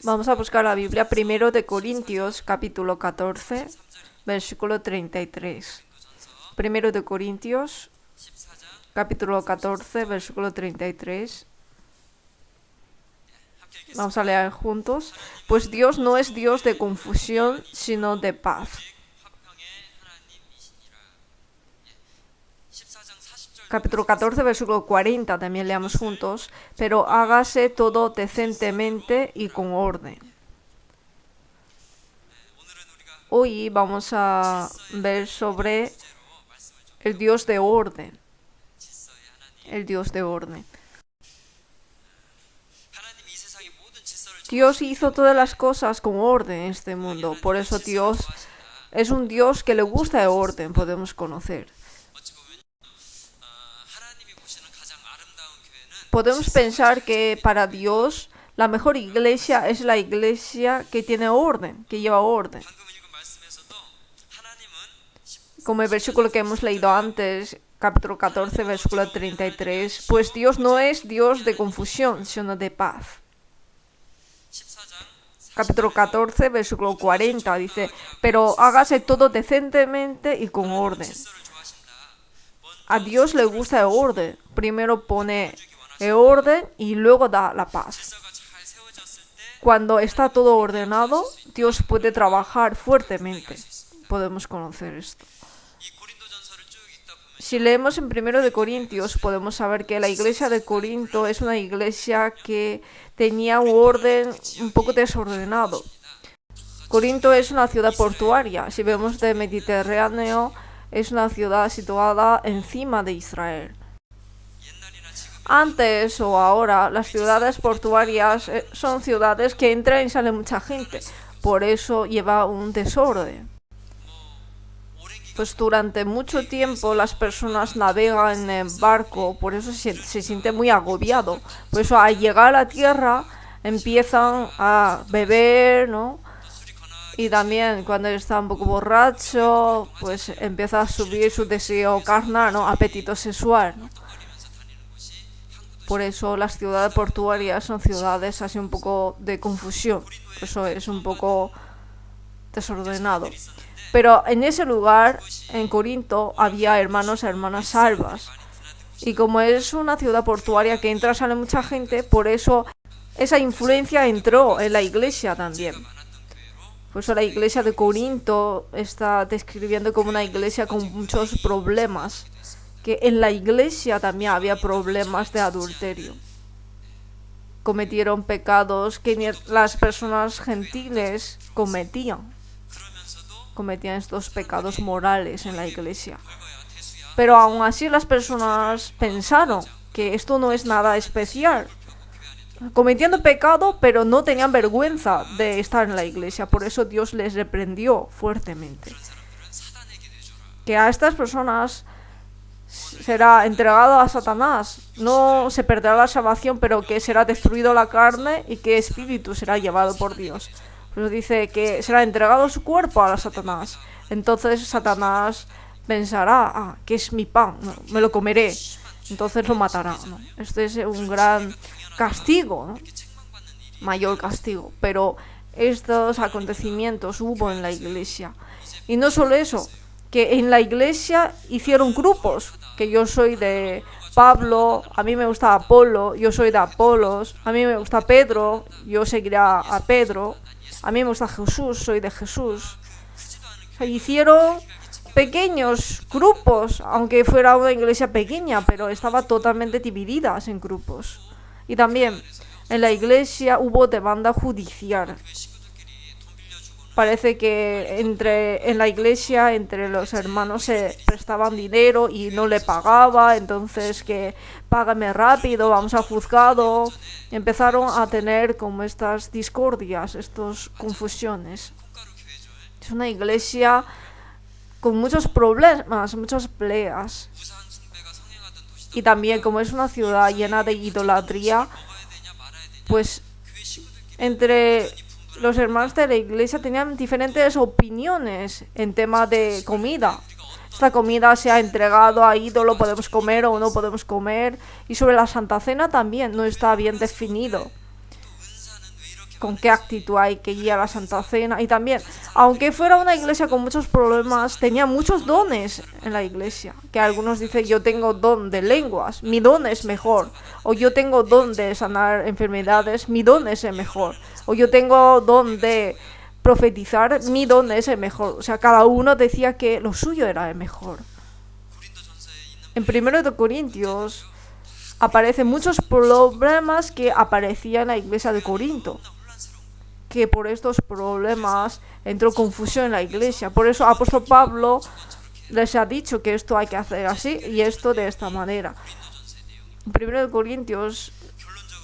Vamos a buscar la Biblia primero de Corintios, capítulo 14, versículo 33. Primero de Corintios, capítulo 14, versículo 33. Vamos a leer juntos. Pues Dios no es Dios de confusión, sino de paz. Capítulo 14, versículo 40, también leamos juntos. Pero hágase todo decentemente y con orden. Hoy vamos a ver sobre el Dios de orden. El Dios de orden. Dios hizo todas las cosas con orden en este mundo. Por eso Dios es un Dios que le gusta el orden, podemos conocer. Podemos pensar que para Dios la mejor iglesia es la iglesia que tiene orden, que lleva orden. Como el versículo que hemos leído antes, capítulo 14, versículo 33, pues Dios no es Dios de confusión, sino de paz. Capítulo 14, versículo 40 dice, pero hágase todo decentemente y con orden. A Dios le gusta el orden. Primero pone el orden y luego da la paz. Cuando está todo ordenado, Dios puede trabajar fuertemente. Podemos conocer esto. Si leemos en 1 de Corintios, podemos saber que la iglesia de Corinto es una iglesia que tenía un orden un poco desordenado. Corinto es una ciudad portuaria. Si vemos del Mediterráneo, es una ciudad situada encima de Israel. Antes o ahora, las ciudades portuarias son ciudades que entra y sale mucha gente. Por eso lleva un desorden. Pues durante mucho tiempo las personas navegan en barco, por eso se siente muy agobiado. Por eso al llegar a la tierra empiezan a beber, ¿no? Y también cuando está un poco borracho, pues empieza a subir su deseo carnal, ¿no? Apetito sexual, ¿no? Por eso las ciudades portuarias son ciudades así un poco de confusión. Por eso es un poco desordenado. Pero en ese lugar, en Corinto, había hermanos y hermanas salvas. Y como es una ciudad portuaria que entra y sale mucha gente, por eso esa influencia entró en la iglesia también. Por eso la iglesia de Corinto está describiendo como una iglesia con muchos problemas. Que en la iglesia también había problemas de adulterio. Cometieron pecados que ni las personas gentiles cometían estos pecados morales en la iglesia. Pero aún así las personas pensaron que esto no es nada especial. Cometiendo pecado, pero no tenían vergüenza de estar en la iglesia. Por eso Dios les reprendió fuertemente. Que a estas personas será entregado a Satanás. No se perderá la salvación, pero que será destruido la carne y que espíritu será llevado por Dios. Pero dice que será entregado su cuerpo a Satanás. Entonces Satanás pensará, que es mi pan, no, me lo comeré. Entonces lo matará, ¿no? Este es un gran castigo, ¿no? Mayor castigo. Pero estos acontecimientos hubo en la iglesia. Y no solo eso, que en la iglesia hicieron grupos. Que yo soy de Pablo, a mí me gusta Apolo, yo soy de Apolos. A mí me gusta Pedro, yo seguiré a Pedro. A mí me gusta Jesús, soy de Jesús. O sea, hicieron pequeños grupos, aunque fuera una iglesia pequeña, pero estaba totalmente divididas en grupos. Y también en la iglesia hubo demanda judicial. Parece que en la iglesia, entre los hermanos se prestaban dinero y no le pagaba, entonces que págame rápido, vamos al juzgado. Empezaron a tener como estas discordias, estas confusiones. Es una iglesia con muchos problemas, muchas peleas. Y también como es una ciudad llena de idolatría, pues entre los hermanos de la iglesia tenían diferentes opiniones en tema de comida. Esta comida se ha entregado a ídolo, podemos comer o no podemos comer. Y sobre la Santa Cena también no está bien definido. con qué actitud hay que ir a la Santa Cena. Y también, aunque fuera una iglesia con muchos problemas, tenía muchos dones en la iglesia. Que algunos dicen, yo tengo don de lenguas, mi don es mejor. O yo tengo don de sanar enfermedades, mi don es el mejor. O yo tengo don de profetizar, mi don es el mejor. O sea, cada uno decía que lo suyo era el mejor. En 1 Corintios aparecen muchos problemas que aparecían en la iglesia de Corinto, que por estos problemas entró confusión en la iglesia. Por eso apóstol Pablo les ha dicho que esto hay que hacer así y esto de esta manera. 1 Corintios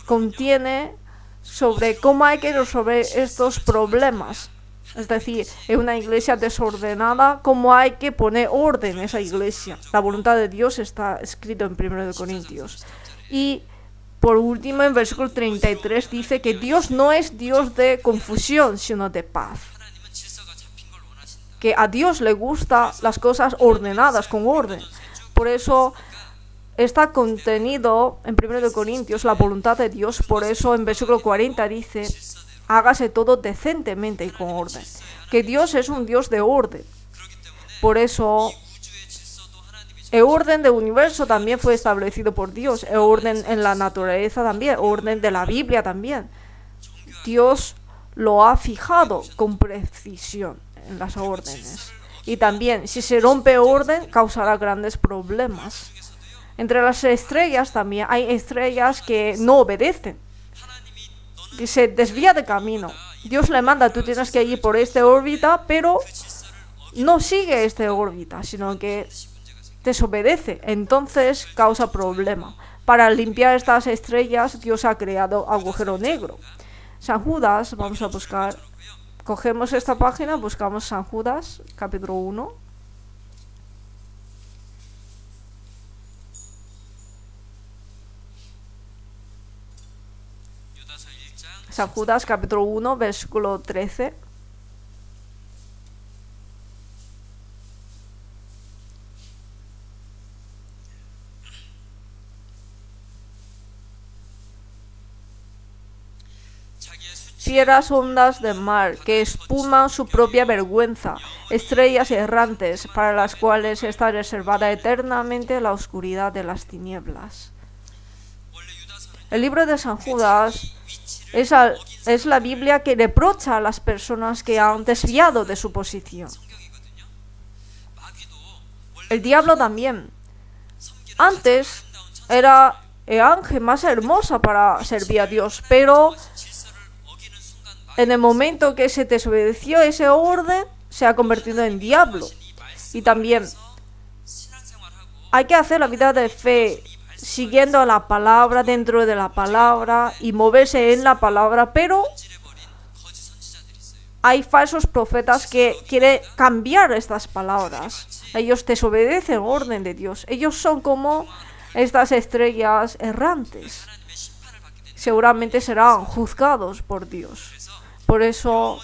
contiene sobre cómo hay que resolver estos problemas. Es decir, en una iglesia desordenada, cómo hay que poner orden en esa iglesia. La voluntad de Dios está escrito en 1 Corintios. Y por último, en versículo 33 dice que Dios no es Dios de confusión, sino de paz. Que a Dios le gustan las cosas ordenadas, con orden. Por eso está contenido en 1 Corintios la voluntad de Dios. Por eso en versículo 40 dice, hágase todo decentemente y con orden. Que Dios es un Dios de orden. Por eso el orden del universo también fue establecido por Dios. El orden en la naturaleza también. El orden de la Biblia también. Dios lo ha fijado con precisión en las órdenes. Y también, si se rompe orden, causará grandes problemas. Entre las estrellas también hay estrellas que no obedecen, que se desvía de camino. Dios le manda, tú tienes que ir por esta órbita, pero no sigue esta órbita, sino que desobedece. Entonces causa problema. Para limpiar estas estrellas, Dios ha creado agujero negro. San Judas, vamos a buscar, cogemos esta página, buscamos San Judas, capítulo 1. San Judas, capítulo 1, versículo 13. Fieras ondas del mar, que espuman su propia vergüenza, estrellas errantes, para las cuales está reservada eternamente la oscuridad de las tinieblas. El libro de San Judas es la Biblia que reprocha a las personas que han desviado de su posición. El diablo también. Antes era el ángel más hermosa para servir a Dios, pero en el momento que se desobedeció ese orden, se ha convertido en diablo. Y también hay que hacer la vida de fe siguiendo la palabra, dentro de la palabra y moverse en la palabra, pero hay falsos profetas que quieren cambiar estas palabras. Ellos desobedecen el orden de Dios. Ellos son como estas estrellas errantes. Seguramente serán juzgados por Dios. Por eso,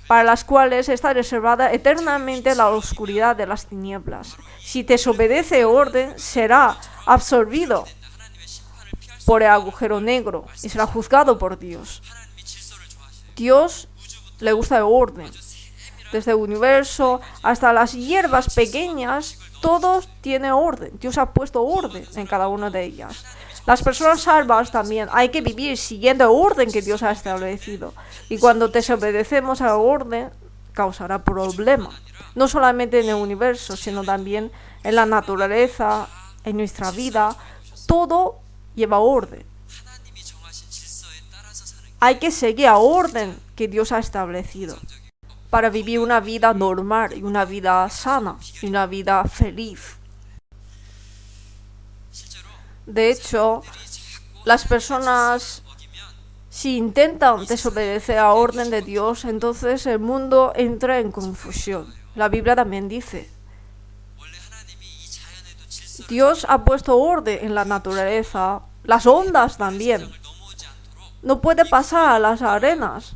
para las cuales está reservada eternamente la oscuridad de las tinieblas. Si desobedece el orden, será absorbido por el agujero negro y será juzgado por Dios. Dios le gusta el orden. Desde el universo hasta las hierbas pequeñas, todo tiene orden. Dios ha puesto orden en cada una de ellas. Las personas salvas también hay que vivir siguiendo el orden que Dios ha establecido. Y cuando desobedecemos al orden, causará problema. No solamente en el universo, sino también en la naturaleza, en nuestra vida. Todo lleva orden. Hay que seguir el orden que Dios ha establecido para vivir una vida normal y una vida sana y una vida feliz. De hecho, las personas, si intentan desobedecer a la orden de Dios, entonces el mundo entra en confusión. La Biblia también dice, Dios ha puesto orden en la naturaleza, las ondas también. No puede pasar a las arenas.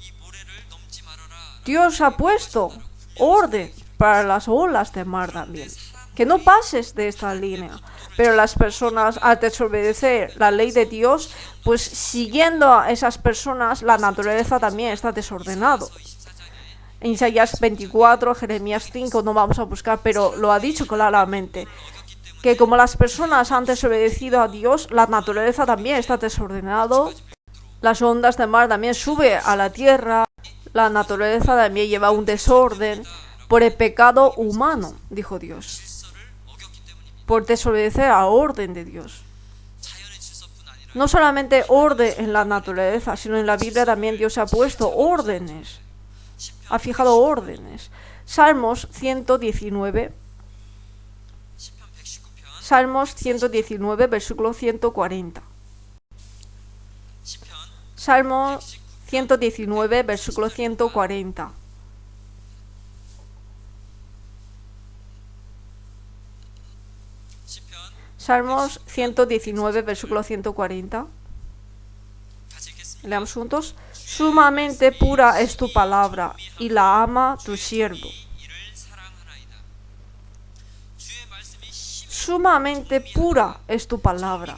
Dios ha puesto orden para las olas de mar también. Que no pases de esta línea. Pero las personas, al desobedecer la ley de Dios, pues siguiendo a esas personas, la naturaleza también está desordenado. En Isaías 24, Jeremías 5, no vamos a buscar, pero lo ha dicho claramente, que como las personas han desobedecido a Dios, la naturaleza también está desordenado, las ondas de mar también suben a la tierra, la naturaleza también lleva un desorden por el pecado humano, dijo Dios, por desobedecer a la orden de Dios. No solamente orden en la naturaleza, sino en la Biblia también Dios ha puesto órdenes, ha fijado órdenes. Salmos 119, versículo 140. Salmo 119, versículo 140. Salmos 119, versículo 140. Leamos juntos. Sumamente pura es tu palabra, y la ama tu siervo. Sumamente pura es tu palabra.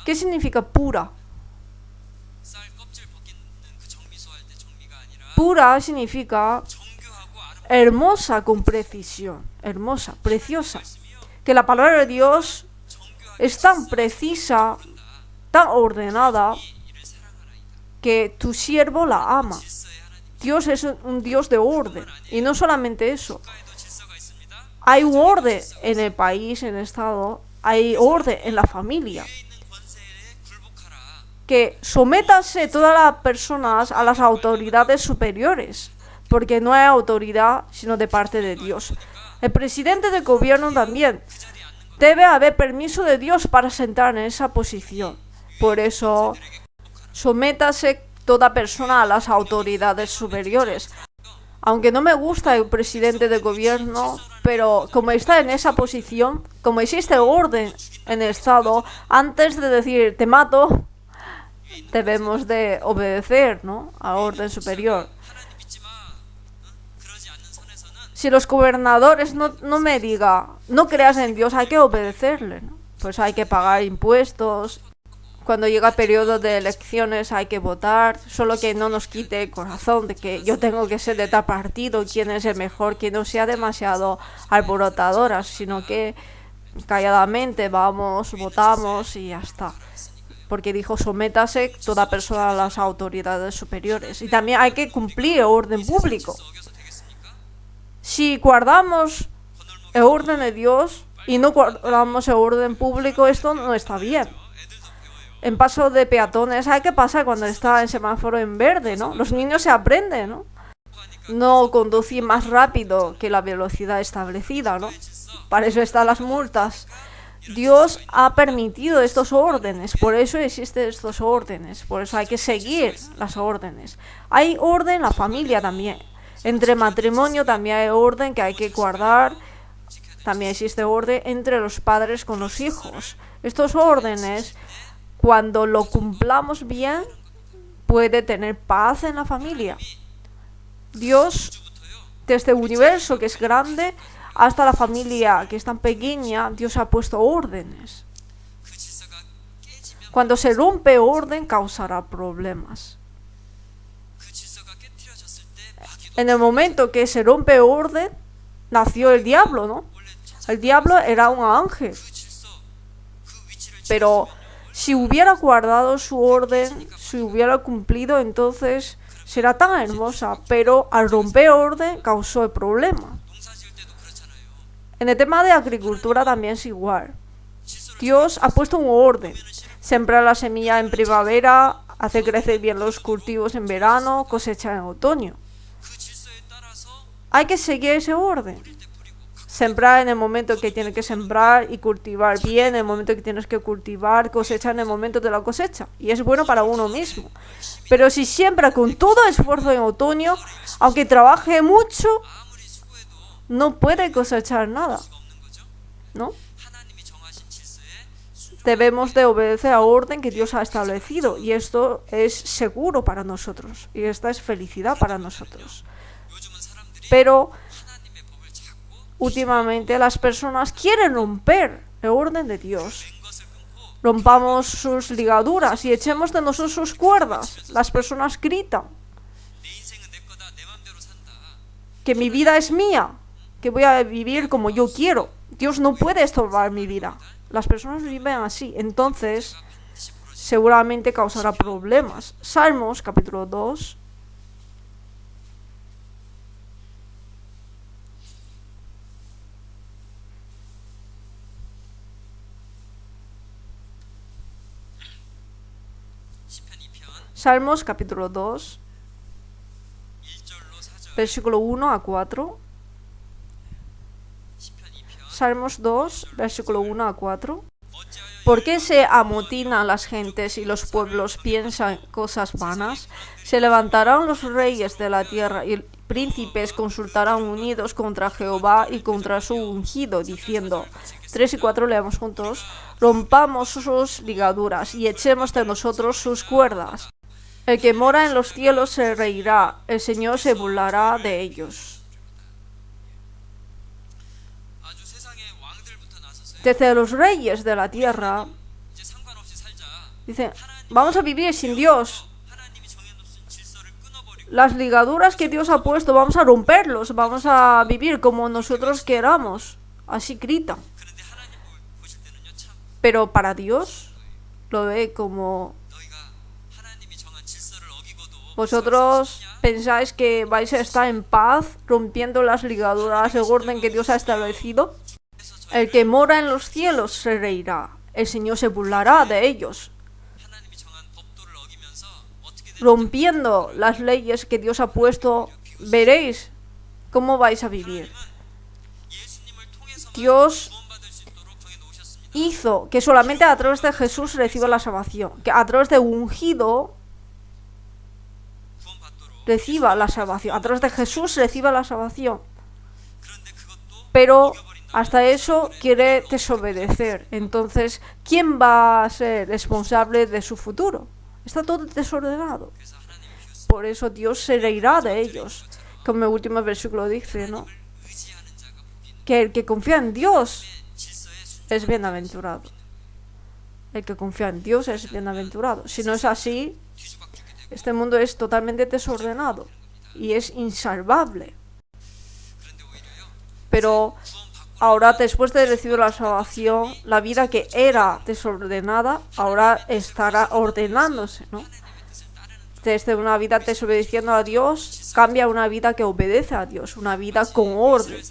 ¿Qué significa pura? Pura significa hermosa con precisión, hermosa, preciosa. Que la palabra de Dios es tan precisa, tan ordenada, que tu siervo la ama. Dios es un Dios de orden. Y no solamente eso. Hay un orden en el país, en el Estado. Hay orden en la familia. Que sométase todas las personas a las autoridades superiores. Porque no hay autoridad sino de parte de Dios. El presidente del gobierno también. Debe haber permiso de Dios para sentar en esa posición. Por eso, sométase toda persona a las autoridades superiores. Aunque no me gusta el presidente del gobierno, pero como está en esa posición, como existe orden en el Estado, antes de decir te mato, debemos de obedecer, ¿no?, a orden superior. Si los gobernadores no me digan, no creas en Dios, hay que obedecerle, ¿no? Pues hay que pagar impuestos. Cuando llega el periodo de elecciones hay que votar, solo que no nos quite el corazón de que yo tengo que ser de tal partido, quién es el mejor, que no sea demasiado alborotadora, sino que calladamente vamos, votamos y ya está. Porque dijo, sométase toda persona a las autoridades superiores. Y también hay que cumplir el orden público. Si guardamos el orden de Dios y no guardamos el orden público, esto no está bien. En paso de peatones hay que pasar cuando está en semáforo en verde, ¿no? Los niños se aprenden, ¿no? No conducir más rápido que la velocidad establecida, ¿no? Para eso están las multas. Dios ha permitido estos órdenes, por eso existen estos órdenes, por eso hay que seguir las órdenes. Hay orden en la familia también. Entre matrimonio también hay orden que hay que guardar. También existe orden entre los padres con los hijos. Estos órdenes, cuando lo cumplamos bien, puede tener paz en la familia. Dios, desde el universo que es grande hasta la familia que es tan pequeña, Dios ha puesto órdenes. Cuando se rompe orden, causará problemas. En el momento que se rompe orden, nació el diablo, ¿no? El diablo era un ángel. Pero si hubiera guardado su orden, si hubiera cumplido, entonces será tan hermosa. Pero al romper orden, causó el problema. En el tema de agricultura también es igual. Dios ha puesto un orden. Sembrar la semilla en primavera, hacer crecer bien los cultivos en verano, cosechar en otoño. Hay que seguir ese orden. Sembrar en el momento que tienes que sembrar y cultivar bien en el momento que tienes que cultivar, cosechar en el momento de la cosecha. Y es bueno para uno mismo. Pero si siembra con todo esfuerzo en otoño, aunque trabaje mucho, no puede cosechar nada, ¿no? Debemos de obedecer a orden que Dios ha establecido. Y esto es seguro para nosotros. Y esta es felicidad para nosotros. Pero últimamente las personas quieren romper el orden de Dios. Rompamos sus ligaduras y echemos de nosotros sus cuerdas. Las personas gritan que mi vida es mía, que voy a vivir como yo quiero. Dios no puede estorbar mi vida. Las personas viven así, entonces seguramente causará problemas. Salmos capítulo 2. Salmos capítulo 2, versículo 1 a 4. Salmos 2, versículo 1 a 4. ¿Por qué se amotinan las gentes y los pueblos piensan cosas vanas? Se levantarán los reyes de la tierra y príncipes consultarán unidos contra Jehová y contra su ungido, diciendo, 3 y 4 leamos juntos, rompamos sus ligaduras y echemos de nosotros sus cuerdas. El que mora en los cielos se reirá, el Señor se burlará de ellos. Desde los reyes de la tierra dicen, vamos a vivir sin Dios. Las ligaduras que Dios ha puesto, vamos a romperlos, vamos a vivir como nosotros queramos. Así gritan. Pero para Dios lo ve como, vosotros pensáis que vais a estar en paz rompiendo las ligaduras, el orden que Dios ha establecido. El que mora en los cielos se reirá, el Señor se burlará de ellos. Rompiendo las leyes que Dios ha puesto, veréis cómo vais a vivir. Dios hizo que solamente a través de Jesús reciba la salvación, que a través de ungido reciba la salvación, a través de Jesús reciba la salvación. Pero hasta eso quiere desobedecer. Entonces, ¿quién va a ser responsable de su futuro? Está todo desordenado. Por eso Dios se reirá de ellos. Como el último versículo dice, ¿no? Que el que confía en Dios es bienaventurado. El que confía en Dios es bienaventurado. Si no es así, este mundo es totalmente desordenado y es insalvable. Pero ahora, después de recibir la salvación, la vida que era desordenada, ahora estará ordenándose, ¿no? Desde una vida desobedeciendo a Dios, cambia a una vida que obedece a Dios, una vida con orden.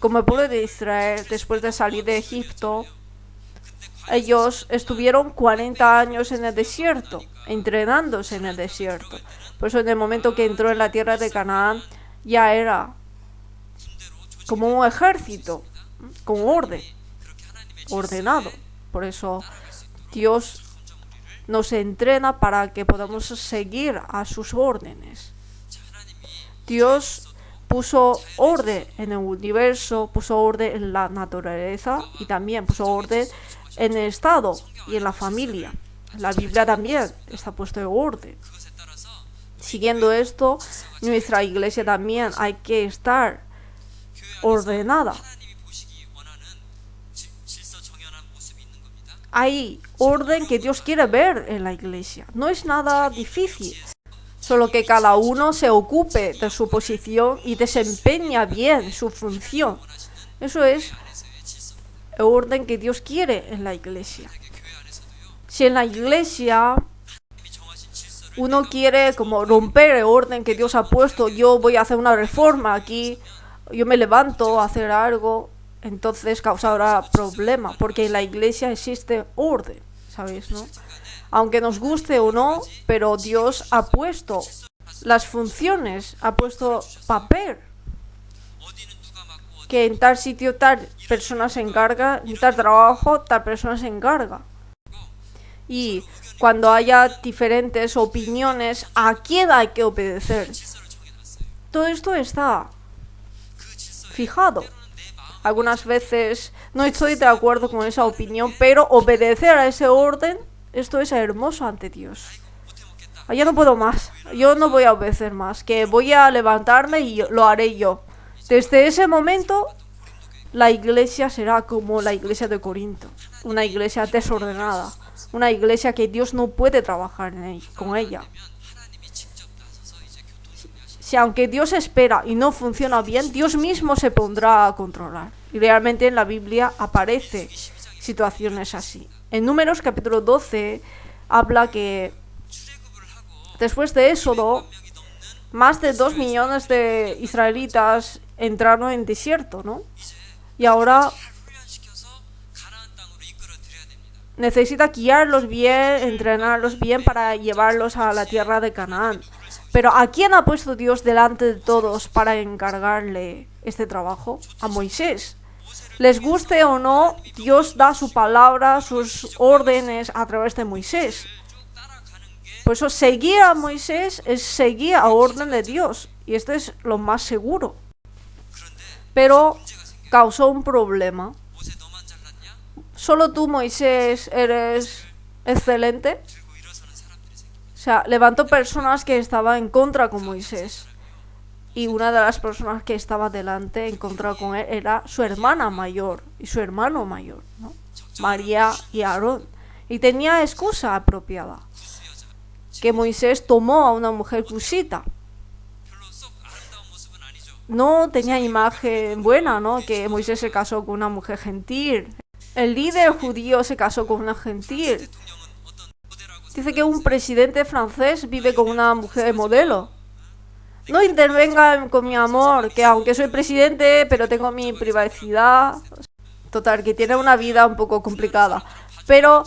Como el pueblo de Israel, después de salir de Egipto, ellos estuvieron 40 años en el desierto, entrenándose en el desierto. Por eso en el momento que entró en la tierra de Canaán, ya era como un ejército, con orden, ordenado. Por eso Dios nos entrena para que podamos seguir a sus órdenes. Dios puso orden en el universo, puso orden en la naturaleza y también puso orden en el Estado y en la familia. La Biblia también está puesta en orden. Siguiendo esto, nuestra iglesia también hay que estar ordenada. Hay orden que Dios quiere ver en la iglesia. No es nada difícil. Solo que cada uno se ocupe de su posición y desempeña bien su función. Eso es el orden que Dios quiere en la iglesia. Si en la iglesia uno quiere como romper el orden que Dios ha puesto, yo voy a hacer una reforma aquí, yo me levanto a hacer algo, entonces causará problema, porque en la iglesia existe orden, ¿sabéis, no? Aunque nos guste o no, pero Dios ha puesto las funciones, ha puesto papel, que en tal sitio tal persona se encarga, en tal trabajo tal persona se encarga. Y cuando haya diferentes opiniones, ¿a quién hay que obedecer? Todo esto está fijado. Algunas veces no estoy de acuerdo con esa opinión, pero obedecer a ese orden, esto es hermoso ante Dios. Yo no puedo más, yo no voy a obedecer más, que voy a levantarme y lo haré yo. Desde ese momento la iglesia será como la iglesia de Corinto, una iglesia desordenada, una iglesia que Dios no puede trabajar con ella. Si aunque Dios espera y no funciona bien, Dios mismo se pondrá a controlar. Y realmente en la Biblia aparece situaciones así. En Números capítulo 12 habla que después de Éxodo, más de 2 millones de israelitas entraron en desierto, ¿no? Y ahora necesita guiarlos bien, entrenarlos bien para llevarlos a la tierra de Canaán. Pero ¿a quién ha puesto Dios delante de todos para encargarle este trabajo? A Moisés. Les guste o no, Dios da su palabra, sus órdenes a través de Moisés. Por eso seguir a Moisés es seguir a orden de Dios. Y esto es lo más seguro. Pero causó un problema. ¿Solo tú, Moisés, eres excelente? O sea, levantó personas que estaban en contra con Moisés. Y una de las personas que estaba delante en contra con él era su hermana mayor y su hermano mayor, ¿no? María y Aarón. Y tenía excusa apropiada. Que Moisés tomó a una mujer cusita. No tenía imagen buena, ¿no? Que Moisés se casó con una mujer gentil. El líder judío se casó con una gentil. Dice que un presidente francés vive con una mujer modelo. No intervengan con mi amor, que aunque soy presidente, pero tengo mi privacidad. Total, que tiene una vida un poco complicada. Pero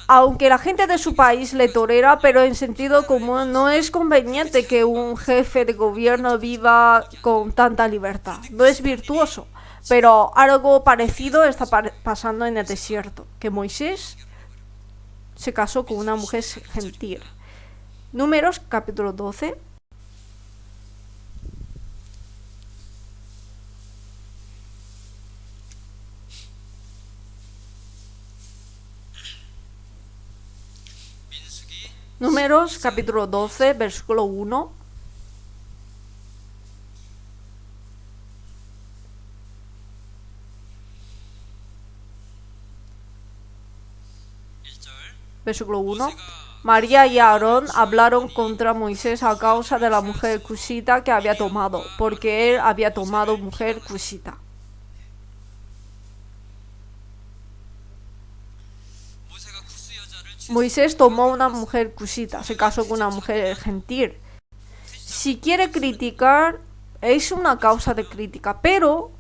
aunque la gente de su país le tolera, pero en sentido común no es conveniente que un jefe de gobierno viva con tanta libertad. No es virtuoso. Pero algo parecido está pasando en el desierto, que Moisés se casó con una mujer gentil. Números capítulo 12. Números capítulo 12, versículo 1. Versículo 1. María y Aarón hablaron contra Moisés a causa de la mujer cusita que había tomado, porque él había tomado mujer cusita. Moisés tomó una mujer cusita, se casó con una mujer gentil. Si quiere criticar, es una causa de crítica, pero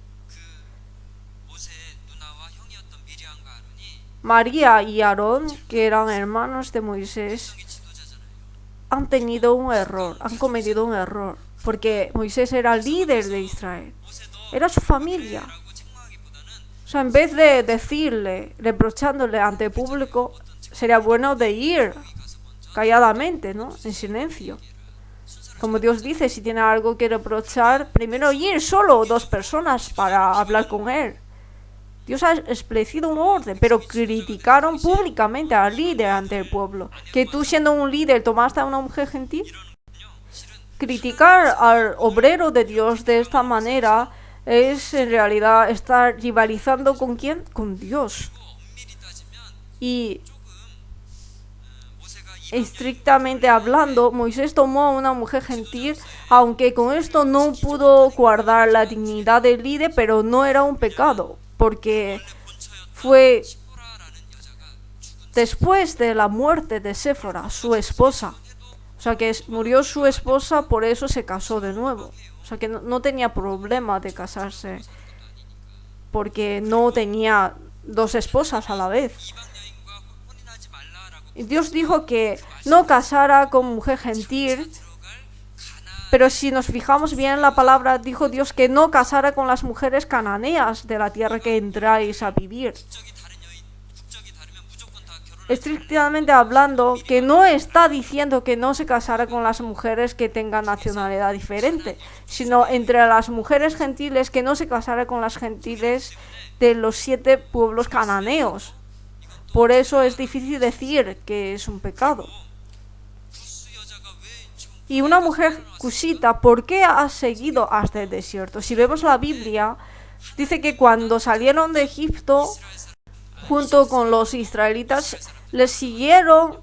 María y Aarón, que eran hermanos de Moisés, han tenido un error, han cometido un error, porque Moisés era el líder de Israel, era su familia. O sea, en vez de decirle, reprochándole ante el público, sería bueno de ir calladamente, ¿no? En silencio. Como Dios dice, si tiene algo que reprochar, primero ir solo 2 personas para hablar con él. Dios ha establecido un orden, pero criticaron públicamente al líder ante el pueblo. Que tú, siendo un líder, tomaste a una mujer gentil. Criticar al obrero de Dios de esta manera es en realidad estar rivalizando ¿con quién? Con Dios. Y estrictamente hablando, Moisés tomó a una mujer gentil, aunque con esto no pudo guardar la dignidad del líder, pero no era un pecado, porque fue después de la muerte de Séfora, su esposa. O sea que murió su esposa, por eso se casó de nuevo. O sea que no tenía problema de casarse, porque no tenía 2 esposas a la vez. Y Dios dijo que no casara con mujer gentil, pero si nos fijamos bien en la palabra, dijo Dios que no casara con las mujeres cananeas de la tierra que entráis a vivir. Estrictamente hablando, que no está diciendo que no se casara con las mujeres que tengan nacionalidad diferente, sino entre las mujeres gentiles que no se casara con las gentiles de los 7 pueblos cananeos. Por eso es difícil decir que es un pecado. Y una mujer cusita, ¿por qué ha seguido hasta el desierto? Si vemos la Biblia, Dice que cuando salieron de Egipto, junto con los israelitas, les siguieron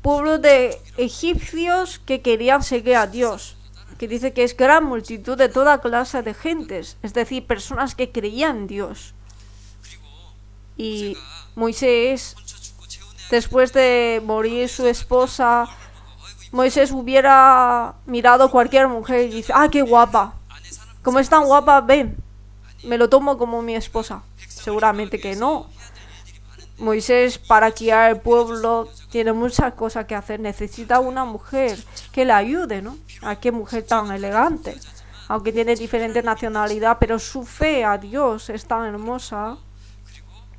pueblos de egipcios que querían seguir a Dios. Que dice que es gran multitud de toda clase de gentes, es decir, personas que creían en Dios. Y Moisés, después de morir su esposa, Moisés hubiera mirado a cualquier mujer y dice, ¡ah, qué guapa! Como es tan guapa, ven, me lo tomo como mi esposa. Seguramente que no. Moisés, para guiar al pueblo, tiene muchas cosas que hacer. Necesita una mujer que le ayude, ¿no? ¿A qué mujer tan elegante? Aunque tiene diferente nacionalidad, pero su fe a Dios es tan hermosa,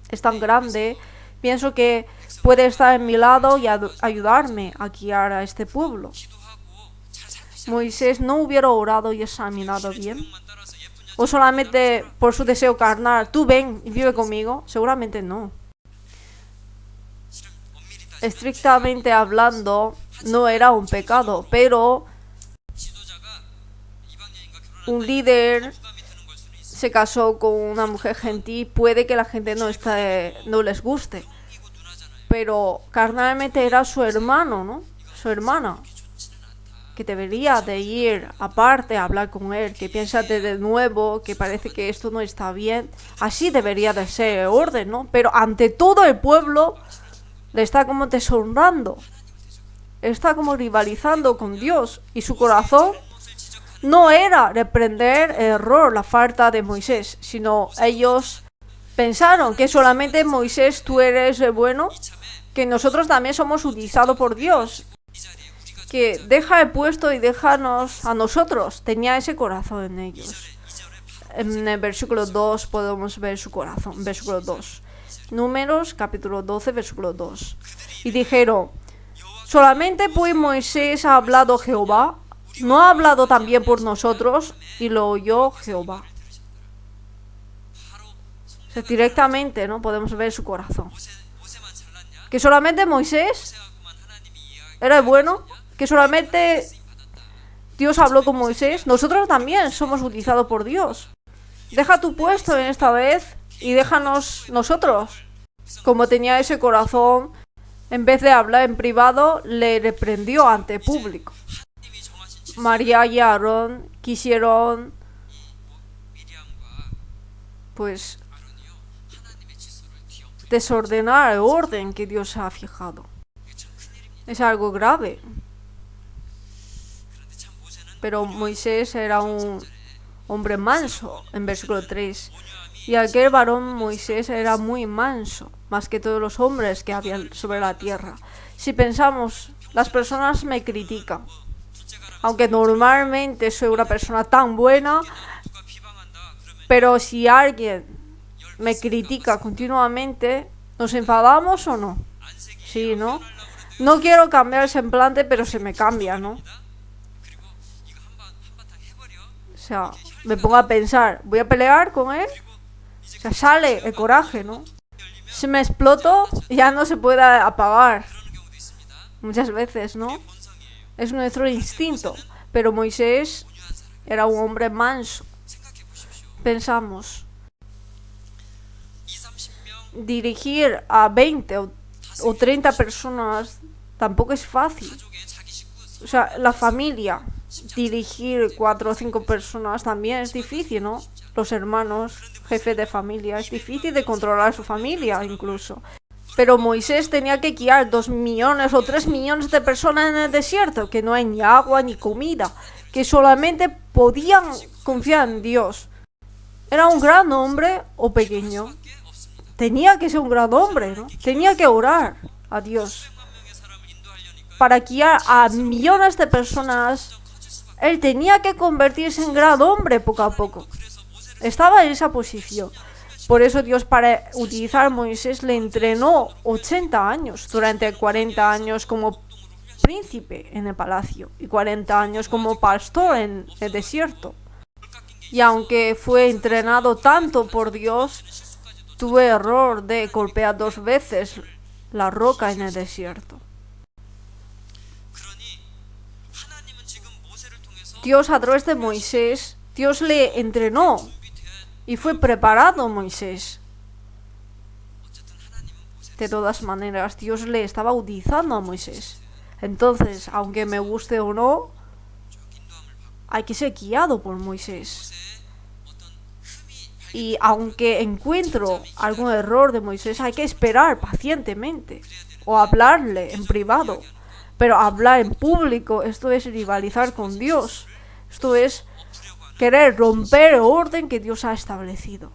es tan grande. Pienso que puede estar en mi lado y ayudarme a guiar a este pueblo. Moisés no hubiera orado y examinado bien. O solamente por su deseo carnal, tú ven y vive conmigo. Seguramente no. Estrictamente hablando, no era un pecado, pero un líder se casó con una mujer gentil, puede que la gente no les guste, pero carnalmente era su hermano, ¿no? Su hermana, que debería de ir aparte a hablar con él, que piénsate de nuevo, que parece que esto no está bien. Así debería de ser el orden, ¿no? Pero ante todo el pueblo le está como deshonrando, está como rivalizando con Dios, y su corazón no era reprender el error, la falta de Moisés, sino ellos pensaron que solamente Moisés, tú eres el bueno, que nosotros también somos utilizados por Dios, que deja el puesto y déjanos a nosotros. Tenía ese corazón en ellos. En el versículo 2 podemos ver su corazón, versículo 2. Números, capítulo 12, versículo 2. Y dijeron, solamente pues Moisés ha hablado Jehová, ¿no ha hablado también por nosotros? Y lo oyó Jehová. O sea, directamente, ¿no? Podemos ver su corazón. Que solamente Moisés era el bueno, que solamente Dios habló con Moisés. Nosotros también somos utilizados por Dios. Deja tu puesto en esta vez y déjanos nosotros. Como tenía ese corazón, en vez de hablar en privado, le reprendió ante público. María y Aarón quisieron, pues, desordenar el orden que Dios ha fijado. Es algo grave. Pero Moisés era un hombre manso, en versículo 3. Y aquel varón Moisés era muy manso, más que todos los hombres que había sobre la tierra. Si pensamos, las personas me critican, aunque normalmente soy una persona tan buena, pero si alguien me critica continuamente, ¿nos enfadamos o no? Sí, ¿no? No quiero cambiar el semblante, pero se me cambia, ¿no? O sea, me pongo a pensar, ¿voy a pelear con él? O sea, sale el coraje, ¿no? Si me exploto, ya no se puede apagar. Muchas veces, ¿no? Es nuestro instinto. Pero Moisés era un hombre manso. Pensamos, dirigir a 20 o 30 personas tampoco es fácil. O sea, la familia, dirigir 4 o 5 personas también es difícil, ¿no? Los hermanos, jefe de familia, es difícil de controlar su familia incluso. Pero Moisés tenía que guiar 2 millones o 3 millones de personas en el desierto, que no hay ni agua ni comida, que solamente podían confiar en Dios. ¿Era un gran hombre o pequeño? Tenía que ser un gran hombre, ¿no? Tenía que orar a Dios. Para guiar a millones de personas, él tenía que convertirse en gran hombre poco a poco. Estaba en esa posición. Por eso Dios, para utilizar a Moisés, le entrenó 80 años, durante 40 años como príncipe en el palacio y 40 años como pastor en el desierto. Y aunque fue entrenado tanto por Dios, tuvo error de golpear 2 veces la roca en el desierto. Dios, a través de Moisés, Dios le entrenó y fue preparado Moisés. De todas maneras, Dios le estaba utilizando a Moisés. Entonces, aunque me guste o no, hay que ser guiado por Moisés. Y aunque encuentro algún error de Moisés, hay que esperar pacientemente o hablarle en privado. Pero hablar en público, esto es rivalizar con Dios. Esto es querer romper el orden que Dios ha establecido.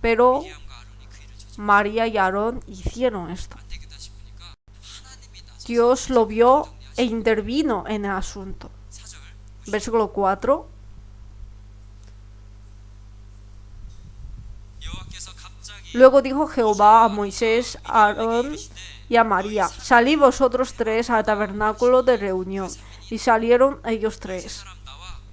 Pero María y Aarón hicieron esto. Dios lo vio e intervino en el asunto. Versículo 4. Luego dijo Jehová a Moisés, a Aarón y a María: salid vosotros tres al tabernáculo de reunión. Y salieron ellos tres.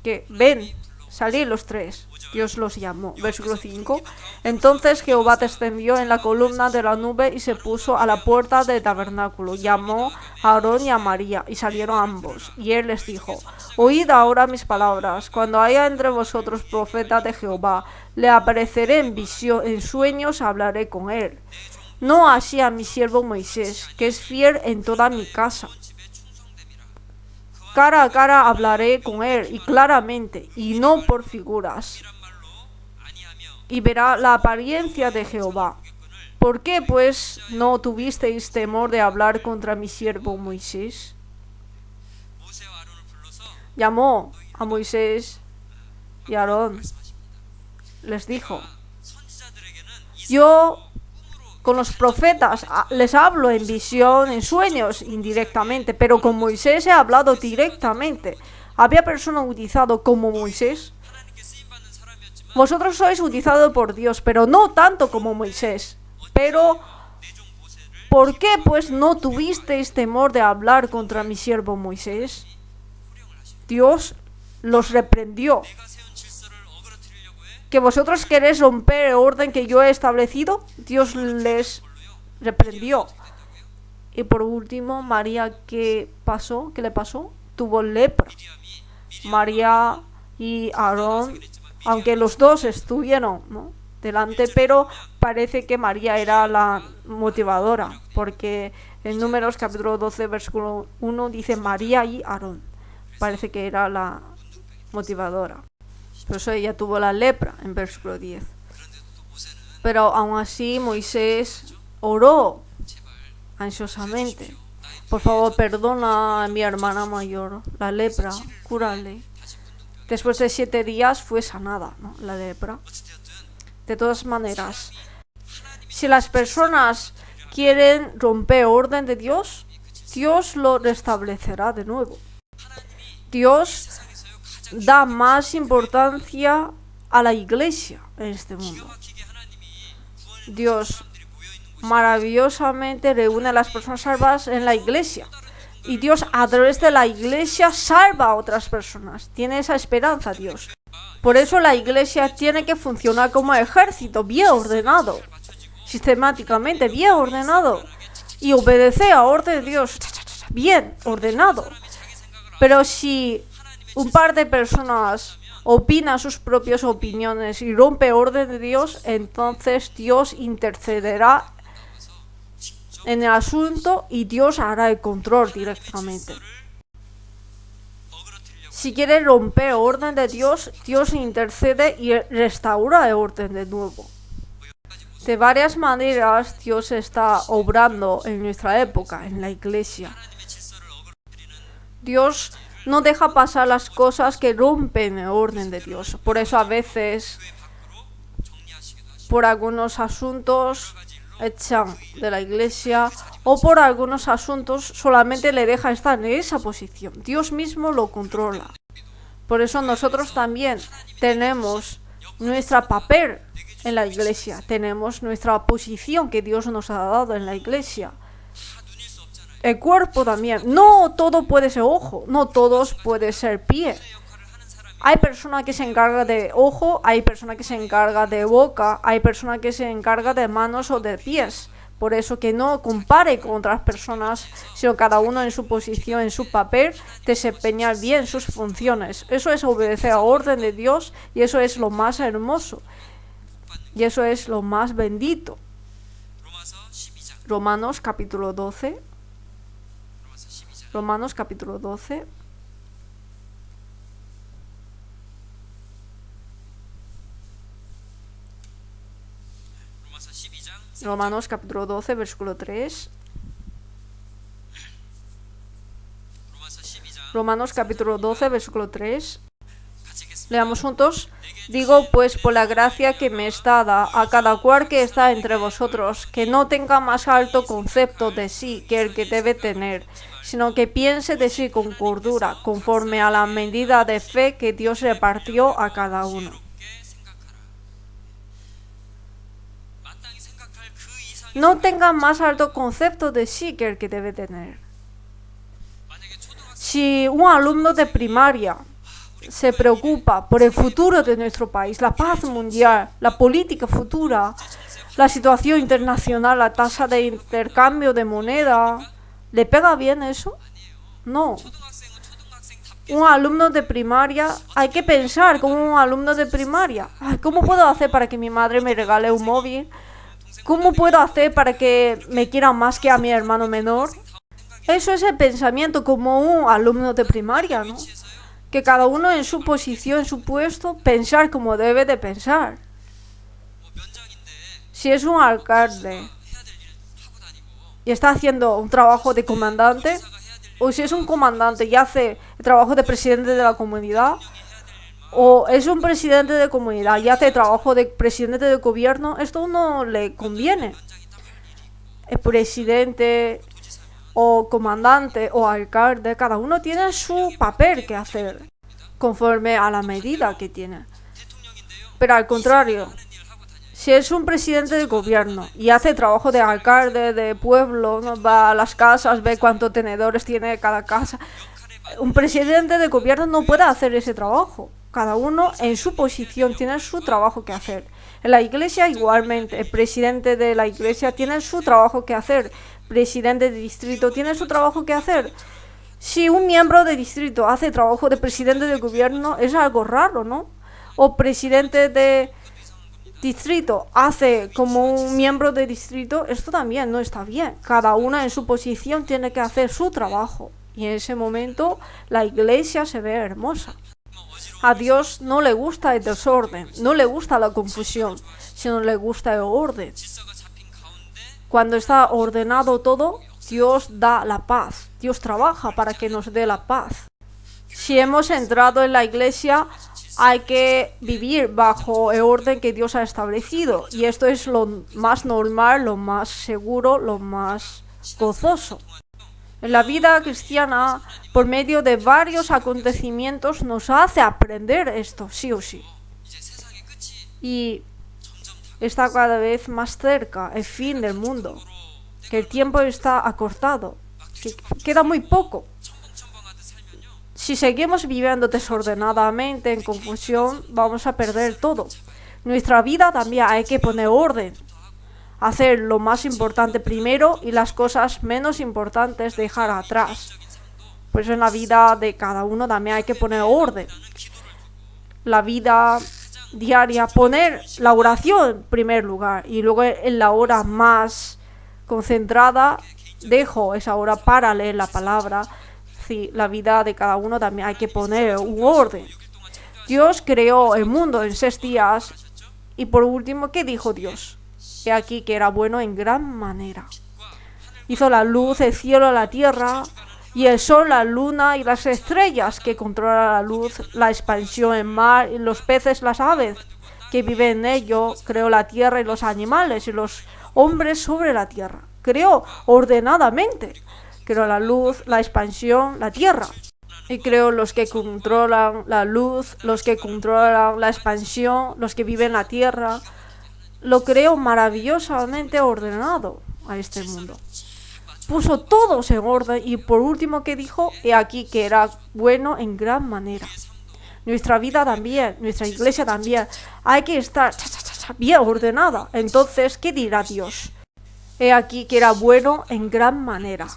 Que ven, salid los tres. Dios los llamó. Versículo 5. Entonces Jehová descendió en la columna de la nube y se puso a la puerta del tabernáculo. Llamó a Aarón y a María, y salieron ambos. Y él les dijo: oíd ahora mis palabras. Cuando haya entre vosotros profeta de Jehová, le apareceré en visión, en sueños hablaré con él. No así a mi siervo Moisés, que es fiel en toda mi casa. Cara a cara hablaré con él, y claramente, y no por figuras. Y verá la apariencia de Jehová. ¿Por qué, pues, no tuvisteis temor de hablar contra mi siervo Moisés? Llamó a Moisés y a Aarón. Les dijo: yo con los profetas les hablo en visión, en sueños, indirectamente, pero con Moisés he hablado directamente. ¿Había persona utilizado como Moisés? Vosotros sois utilizados por Dios, pero no tanto como Moisés. Pero, ¿por qué pues no tuvisteis temor de hablar contra mi siervo Moisés? Dios los reprendió. ¿Que vosotros queréis romper el orden que yo he establecido? Dios les reprendió. Y por último, María, ¿qué pasó? ¿Qué le pasó? Tuvo lepra. María y Aarón, aunque los dos estuvieron, ¿no?, delante, pero parece que María era la motivadora, porque en Números capítulo 12, versículo 1 dice María y Aarón. Parece que era la motivadora. Por eso ella tuvo la lepra en versículo 10. Pero aún así Moisés oró ansiosamente: por favor, perdona a mi hermana mayor la lepra, cúrale. Después de 7 días fue sanada, ¿no?, la lepra. De todas maneras, si las personas quieren romper el orden de Dios, Dios lo restablecerá de nuevo. Dios da más importancia a la iglesia en este mundo. Dios maravillosamente reúne a las personas salvas en la iglesia. Y Dios, a través de la iglesia, salva a otras personas. Tiene esa esperanza Dios. Por eso la iglesia tiene que funcionar como ejército, bien ordenado, sistemáticamente, bien ordenado. Y obedecer a orden de Dios, bien ordenado. Pero si un par de personas opina sus propias opiniones y rompe el orden de Dios, entonces Dios intercederá en el asunto y Dios hará el control directamente. Si quiere romper el orden de Dios, Dios intercede y restaura el orden de nuevo. De varias maneras Dios está obrando en nuestra época, en la iglesia. Dios no deja pasar las cosas que rompen el orden de Dios. Por eso a veces, por algunos asuntos, echan de la iglesia, o por algunos asuntos solamente le deja estar en esa posición. Dios mismo lo controla. Por eso nosotros también tenemos nuestro papel en la iglesia, tenemos nuestra posición que Dios nos ha dado en la iglesia. El cuerpo también. No todo puede ser ojo, no todos puede ser pie. Hay personas que se encargan de ojo, hay personas que se encargan de boca, hay personas que se encargan de manos o de pies. Por eso que no compare con otras personas, sino cada uno en su posición, en su papel, desempeñar bien sus funciones. Eso es obedecer a la orden de Dios y eso es lo más hermoso. Y eso es lo más bendito. Romanos capítulo 12. Romanos capítulo 12. Romanos capítulo 12, versículo 3. Romanos capítulo 12, versículo 3. Leamos juntos. Digo pues por la gracia que me es dada a cada cual que está entre vosotros, que no tenga más alto concepto de sí que el que debe tener, sino que piense de sí con cordura, conforme a la medida de fe que Dios repartió a cada uno. No tenga más alto concepto de sí que el que debe tener. Si un alumno de primaria se preocupa por el futuro de nuestro país, la paz mundial, la política futura, la situación internacional, la tasa de intercambio de moneda, ¿le pega bien eso? No. Un alumno de primaria, hay que pensar como un alumno de primaria. ¿Cómo puedo hacer para que mi madre me regale un móvil? ¿Cómo puedo hacer para que me quieran más que a mi hermano menor? Eso es el pensamiento como un alumno de primaria, ¿no? Que cada uno en su posición, en su puesto, pensar como debe de pensar. Si es un alcalde y está haciendo un trabajo de comandante, o si es un comandante y hace el trabajo de presidente de la comunidad, o es un presidente de comunidad y hace el trabajo de presidente de gobierno, esto no le conviene. El presidente o comandante o alcalde, cada uno tiene su papel que hacer conforme a la medida que tiene. Pero al contrario, si es un presidente de gobierno y hace trabajo de alcalde, de pueblo, ¿no? Va a las casas, ve cuántos tenedores tiene cada casa, un presidente de gobierno no puede hacer ese trabajo. Cada uno en su posición tiene su trabajo que hacer. En la iglesia igualmente, el presidente de la iglesia tiene su trabajo que hacer. Presidente de distrito tiene su trabajo que hacer. Si un miembro de distrito hace trabajo de presidente de gobierno, es algo raro, ¿no? O presidente de distrito hace como un miembro de distrito, esto también no está bien. Cada uno en su posición tiene que hacer su trabajo. Y en ese momento la iglesia se ve hermosa. A Dios no le gusta el desorden, no le gusta la confusión, sino le gusta el orden. Cuando está ordenado todo, Dios da la paz. Dios trabaja para que nos dé la paz. Si hemos entrado en la iglesia, hay que vivir bajo el orden que Dios ha establecido. Y esto es lo más normal, lo más seguro, lo más gozoso. En la vida cristiana, por medio de varios acontecimientos, nos hace aprender esto, sí o sí. Y está cada vez más cerca el fin del mundo, que el tiempo está acortado, que queda muy poco. Si seguimos viviendo desordenadamente, en confusión, vamos a perder todo. Nuestra vida también hay que poner orden. Hacer lo más importante primero y las cosas menos importantes dejar atrás. Por eso en la vida de cada uno también hay que poner orden. La vida diaria, poner la oración en primer lugar y luego en la hora más concentrada dejo esa hora para leer la palabra. Sí, la vida de cada uno también hay que poner un orden. Dios creó el mundo en 6 días y por último, ¿qué dijo Dios? He aquí que era bueno en gran manera. Hizo la luz, el cielo, la tierra, y el sol, la luna y las estrellas que controlan la luz, la expansión en mar, y los peces, las aves que viven en ello. Creó la tierra y los animales y los hombres sobre la tierra. Creó ordenadamente. Creó la luz, la expansión, la tierra. Y creó los que controlan la luz, los que controlan la expansión, los que viven en la tierra. Lo creó maravillosamente ordenado a este mundo. Puso todos en orden y por último que dijo, he aquí que era bueno en gran manera. Nuestra vida también, nuestra iglesia también, hay que estar bien ordenada. Entonces, ¿qué dirá Dios? He aquí que era bueno en gran manera.